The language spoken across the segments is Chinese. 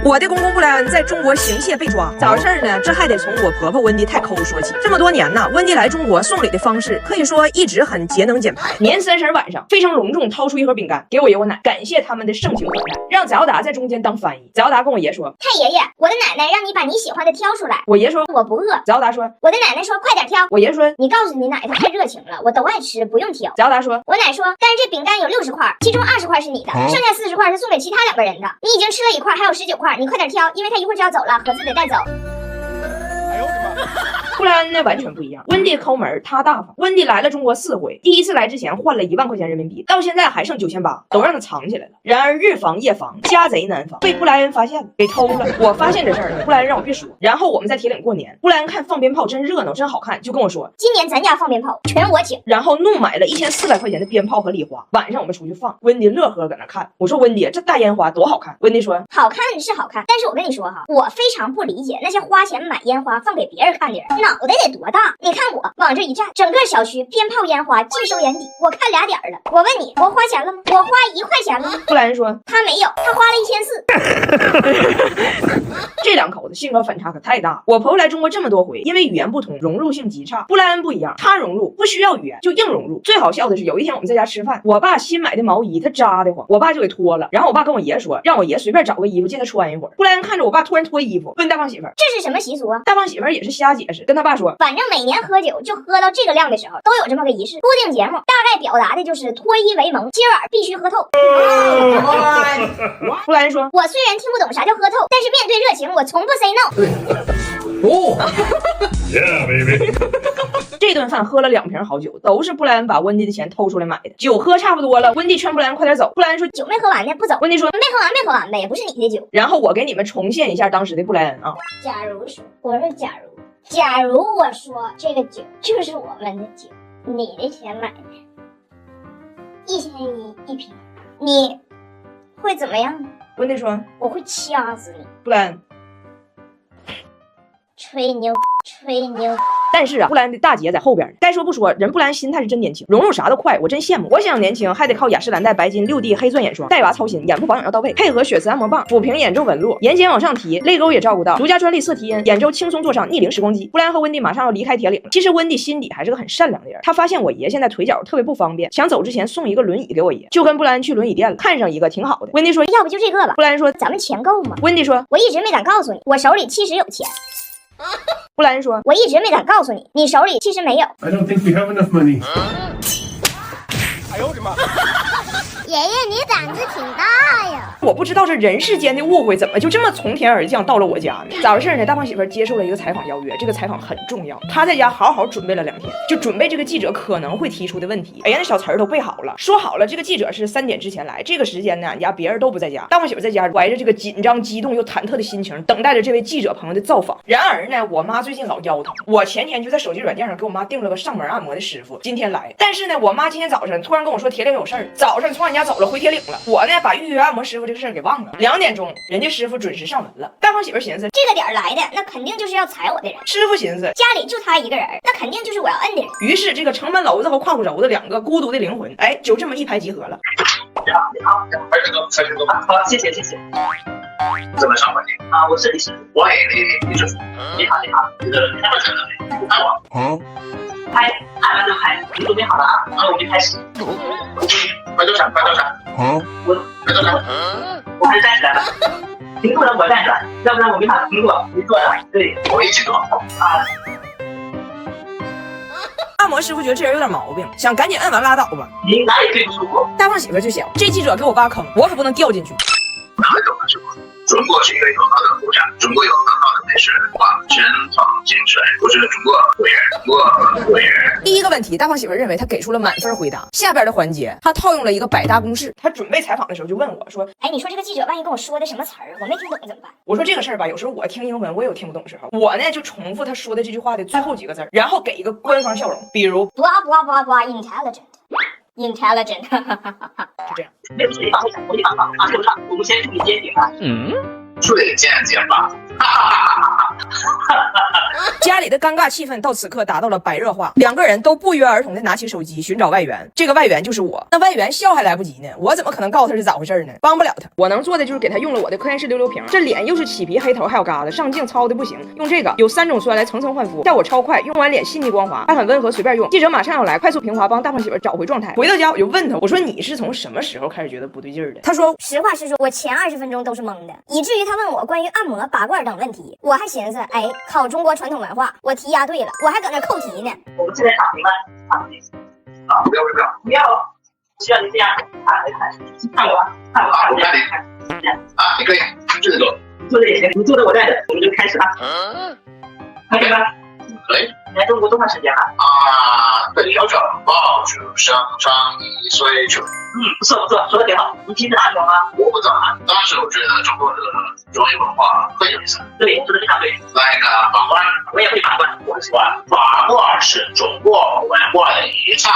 我的公公布莱恩在中国行窃被抓，咋回事呢？这还得从我婆婆温迪太抠说起。这么多年呢，温迪来中国送礼的方式可以说一直很节能减排。年30晚上，非常隆重掏出一盒饼干给我爷我奶，感谢他们的盛情款待，让翟耀达在中间当翻译。翟耀达跟我爷说：“太爷爷，我的奶奶让你把你喜欢的挑出来。”我爷说：“我不饿。”翟耀达说：“我的奶奶说快点挑。”我爷说：“你告诉你奶，她太热情了，我都爱吃，不用挑。”翟耀达说：“我奶说，但是这饼干有60块，其中20块是你的，剩下40块是送给其他2个人的。你已经吃了1块，还有19块，你快点挑，因为他一会儿就要走了，盒子得带走。”哎呦我的妈！布莱恩呢完全不一样，温迪抠门，他大方。温迪来了中国4回，第一次来之前换了1万块钱人民币，到现在还剩9800，都让他藏起来了。然而日防夜防，家贼难防，被布莱恩发现了，给偷了。我发现这事儿了，布莱恩让我别说。然后我们在铁岭过年，布莱恩看放鞭炮真热闹，真好看，就跟我说：“今年咱家放鞭炮全我请。”然后怒买了1400块钱的鞭炮和礼花。晚上我们出去放，温迪乐呵搁那看。我说：“温迪，这大烟花多好看。”温迪说：“好看是好看，但是我跟你说哈，我非常不理解那些花钱买烟花放给别人看的人，脑袋得多大？你看我往这一站，整个小区鞭炮烟花尽收眼底，我看2点了。我问你，我花钱了吗？我花1块钱了吗？”布莱恩说：“他没有，他花了1400。”这两口子性格反差可太大。我婆婆来中国这么多回，因为语言不通，融入性极差。布莱恩不一样，他融入不需要语言就硬融入。最好笑的是，有一天我们在家吃饭，我爸新买的毛衣他扎得慌，我爸就给脱了。然后我爸跟我爷说，让我爷随便找个衣服借他穿一会儿。布莱恩看着我爸突然脱衣服，问大胖媳妇儿：“这是什么习俗啊？”大胖媳妇儿也是瞎解释，跟他爸说：“反正每年喝酒就喝到这个量的时候，都有这么个仪式，固定节目，大概表达的就是脱衣为盟，今晚必须喝透。”布莱恩说：“我虽然听不懂啥叫喝透，但是面对热情，我从不 say no。”哦，Yeah baby。这顿饭喝了2瓶好酒，都是布莱恩把温迪的钱偷出来买的。酒喝差不多了，温迪劝布莱恩快点走。布莱恩说：“酒没喝完呢，不走。”温迪说：“没喝完呗，不是你的酒。”然后我给你们重现一下当时的布莱恩啊。假如说，我说假如我说这个酒就是我们的酒，你的钱买的，1100一瓶，你会怎么样呢？温迪说：“我会掐死你。”布莱恩。吹牛。但是啊，布莱恩的大姐在后边。该说不说，人布莱恩心态是真年轻，融入啥都快，我真羡慕。我想年轻还得靠雅诗兰黛白金6D 黑钻眼霜，带娃操心，眼部保养要到位，配合血丝按摩棒抚平眼周纹路，眼睑往上提，泪沟也照顾到，独家专利色提因，眼周轻松坐上逆龄时光机。布莱恩和温迪马上要离开铁岭了。其实温迪心底还是个很善良的人，他发现我爷现在腿脚特别不方便，想走之前送一个轮椅给我爷，就跟布莱恩去轮椅店了，看上一个挺好的。温迪说：“要不就这个吧。”布莱恩说：“咱们钱够吗？”温迪说：“我一直没敢告诉你，我手里其实有钱。”布莱恩说：“我一直没敢告诉你，你手里其实没有。” I don't think we have enough money. 哎呦我的妈！爷爷，你胆子挺大呀！我不知道这人世间的误会怎么就这么从天而降到了我家呢？咋回事呢？大胖媳妇接受了一个采访邀约，这个采访很重要，她在家好好准备了2天，就准备这个记者可能会提出的问题。哎呀，那小词儿都背好了，说好了这个记者是3点之前来，这个时间呢，俺家别人都不在家，大胖媳妇在家怀着这个紧张、激动又忐忑的心情，等待着这位记者朋友的造访。然而呢，我妈最近老腰疼，我前天就在手机软件上给我妈订了个上门按摩的师傅，今天来。但是呢，我妈今天早晨突然跟我说铁岭有事儿，早上从俺家走了回铁岭了。我呢把预约按摩师傅这个事儿给忘了。2点钟，人家师傅准时上门了。大胖媳妇寻思，这个点儿来的，那肯定就是要踩我的人。师傅寻思，家里就他一个人，那肯定就是我要摁的人。于是这个城门楼子和胯骨轴子2个孤独的灵魂，哎，就这么一拍即合了。你好，30多，好了，谢谢。怎么称呼你啊？我是李师傅，我给李师傅。你好，你的开门没？看我。拍完就拍，你准备好了啊？那我们就开始。快多闪。我还是站起来了。停住了，我站起来，要不然我没法停住。你坐着，对，我一起坐。啊。按摩师傅觉得这人有点毛病，想赶紧摁完拉倒吧。你哪里最不舒服？大胖媳妇就想，这记者给我挖坑，我可不能掉进去。哪里有师傅？中国是一个有好的国家，中国有很好的美食文化，人放精神，不是中国伟人。第一个问题，大胖媳妇认为他给出了满分回答。下边的环节，他套用了一个百搭公式。他准备采访的时候就问我说：“哎，你说这个记者万一跟我说的什么词儿，我没听懂怎么办？”我说这个事儿吧，有时候我听英文我也有听不懂的时候，我呢就重复他说的这句话的最后几个字，然后给一个官方笑容，比如 blah blah blah blah intelligent， 就这样。没有水放会闪，我一放啊，对不上，我们先处理肩颈吧。最健健吧，哈哈哈哈哈。家里的尴尬气氛到此刻达到了白热化，两个人都不约而同的拿起手机寻找外援，这个外援就是我。那外援笑还来不及呢，我怎么可能告诉他是咋回事呢？帮不了他，我能做的就是给他用了我的科颜氏溜溜瓶，这脸又是起皮黑头还有疙瘩，上镜糙的不行，用这个有3种酸来层层焕肤，效果超快，用完脸细腻光滑，还很温和，随便用。记者马上要来，快速平滑帮大胖媳妇找回状态。回到家我就问他，我说你是从什么时候开始觉得不对劲儿的？他说实话实说，我前20分钟都是懵的，以至于他问我关于按摩、拔罐等问题，我还寻思，哎，考中国传统文化，我题押对了，我还搁那扣题呢。我们现在躺平吗？躺平啊！不要不要不要！需要你这样看我啊，看我啊！我看你看啊，你可以就这个，你坐这也行，你坐着我站着，我们就开始了，可以吗？可以。你来中国多长时间了？啊，对，小长抱住上长1岁就。不错不错，说的挺好。你平时按摩吗？我不怎么按，但是我觉得中国的中医文化很有意思。对，说的非常对。来一个拔罐，我也会拔罐，我很喜欢。拔罐是中国文化的遗产。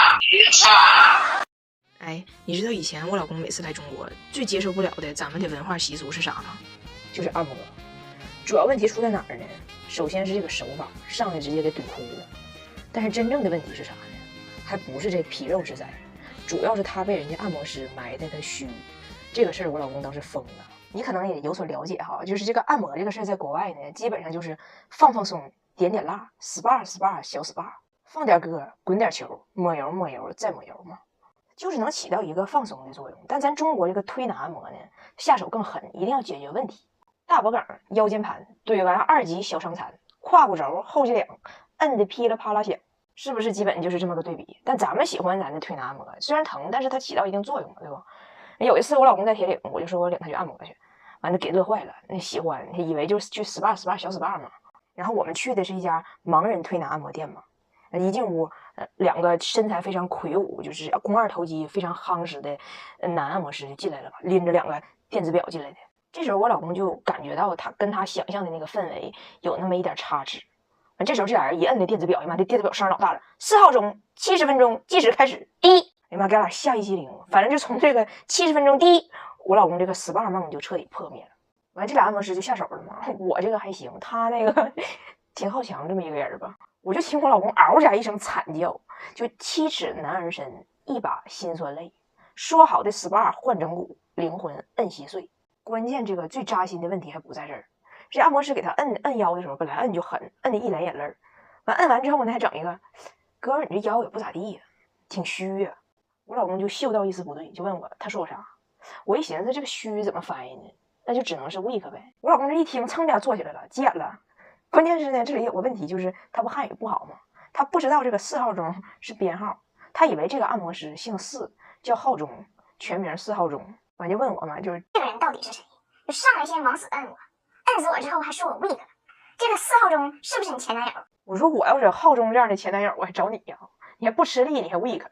哎，你知道以前我老公每次来中国最接受不了的咱们的文化习俗是啥吗？就是按摩。主要问题出在哪儿呢？首先是这个手法，上来直接给怼哭了。但是真正的问题是啥呢？还不是这皮肉之灾，主要是他被人家按摩师埋汰他虚。这个事儿我老公当时疯了。你可能也有所了解哈，就是这个按摩这个事儿在国外呢，基本上就是放放松，点点蜡 ，SPA 小 SPA， 放点歌，滚点球，抹油再抹油嘛，就是能起到一个放松的作用。但咱中国这个推拿按摩呢，下手更狠，一定要解决问题。大脖梗、腰间盘怼完2级小伤残，胯骨轴、后脊梁摁得噼里啪啦响，是不是基本就是这么个对比？但咱们喜欢咱的推拿按摩，虽然疼，但是它起到一定作用，对吧？有一次我老公在铁岭，我就说我领他去按摩去，完了给乐坏了，那喜欢，他以为就是去 SPA 小 SPA 嘛。然后我们去的是一家盲人推拿按摩店嘛，一进屋，两个身材非常魁梧，就是肱二头肌非常夯实的男按摩师就进来了嘛，拎着2个电子表进来的。这时候我老公就感觉到他跟他想象的那个氛围有那么一点差池。这时候这俩人一摁那电子表，哎妈，这电子表声老大了，4号钟70分钟计时开始，第一，哎妈，给俩吓一激灵。反正就从这个70分钟第一，我老公这个 SPA 梦就彻底破灭了。完，这俩按摩师就下手了嘛。我这个还行，他那个挺好强这么一个人吧。我就听我老公嗷家一声惨叫，就7尺男儿身，一把辛酸泪。说好的 SPA 换整骨，灵魂摁稀碎。关键这个最扎心的问题还不在这儿，这按摩师给他摁腰的时候，本来摁就狠，摁的一脸眼泪。完摁完之后呢，还整一个，哥们儿你这腰也不咋地呀，挺虚呀。我老公就嗅到一丝不对，就问我，他说我啥？我一寻思这个虚怎么翻译呢？那就只能是 weak 呗。我老公这一听，噌家坐起来了，急眼了。关键是呢，这里有个问题，就是他不汉语不好嘛，他不知道这个4号钟是编号，他以为这个按摩师姓4，叫浩中，全名4号钟。完就问我嘛，就是这个人到底是谁？就上来先往死摁我，摁死我之后还说我 weak， 这个4号钟是不是你前男友？我说我要是浩中这样的前男友，我还找你呀？你还不吃力，你还 weak。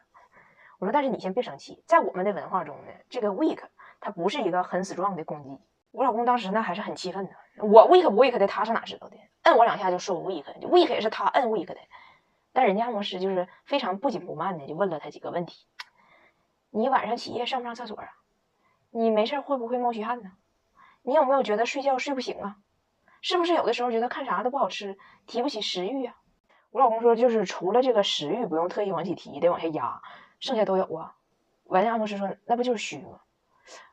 我说但是你先别生气，在我们的文化中呢，这个 weak 它不是一个很strong的攻击。我老公当时呢还是很气愤的，我 weak 不 weak 的，他是哪知道的？摁我2下就说我 weak 也是他摁 weak 的。但人家按摩师就是非常不紧不慢的就问了他几个问题：你晚上起夜上不上厕所啊？你没事会不会冒虚汗呢？你有没有觉得睡觉睡不醒啊？是不是有的时候觉得看啥都不好吃，提不起食欲啊？我老公说就是除了这个食欲不用特意往起提，得往下压，剩下都有啊。完，按摩师说那不就是虚吗？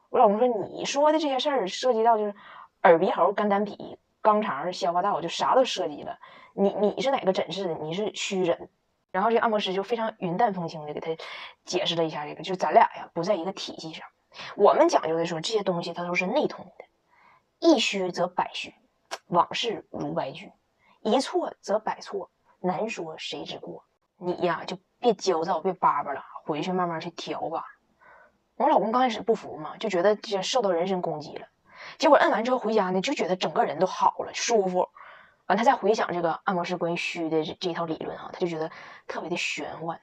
我老公说你说的这些事儿涉及到就是耳鼻喉肝胆脾肛肠消化道，就啥都涉及了。你是哪个诊室的？你是虚诊。然后这个按摩师就非常云淡风轻的给他解释了一下这个，就是咱俩呀不在一个体系上。我们讲究的说这些东西它都是内通的，一虚则百虚，往事如白驹，一错则百错，难说谁之过。你呀就别焦躁，别巴巴了，回去慢慢去调吧。我老公刚开始不服嘛，就觉得这受到人身攻击了。结果摁完之后回家呢，就觉得整个人都好了，舒服。完他再回想这个按摩师关于虚的这一套理论啊，他就觉得特别的玄幻。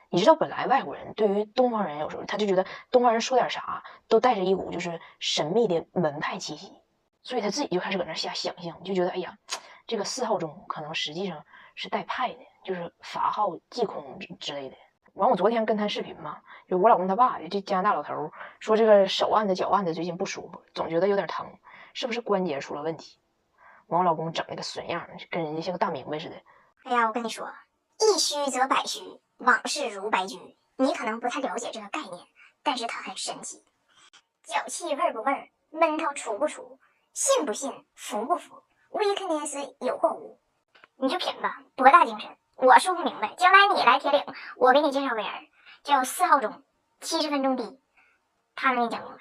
你知道本来外国人对于东方人有时候他就觉得东方人说点啥都带着一股就是神秘的门派气息，所以他自己就开始搁那瞎想象，就觉得哎呀，这个4号钟可能实际上是带派的，就是法号济空之类的。完我昨天跟他视频嘛，就我老公他爸这加拿大老头说这个手腕子脚腕子最近不舒服，总觉得有点疼，是不是关节出了问题？把我老公整那个损样，跟人家像个大明白似的。哎呀，我跟你说，一虚则百虚，往事如白驹。你可能不太了解这个概念，但是它很神奇。脚气味不味，闷头出不出，信不信，服不服 ，weakness 有或无，你就品吧，博大精深。我说不明白，将来你来铁岭，我给你介绍个人，叫4号钟，70分钟低，他能给你讲明白。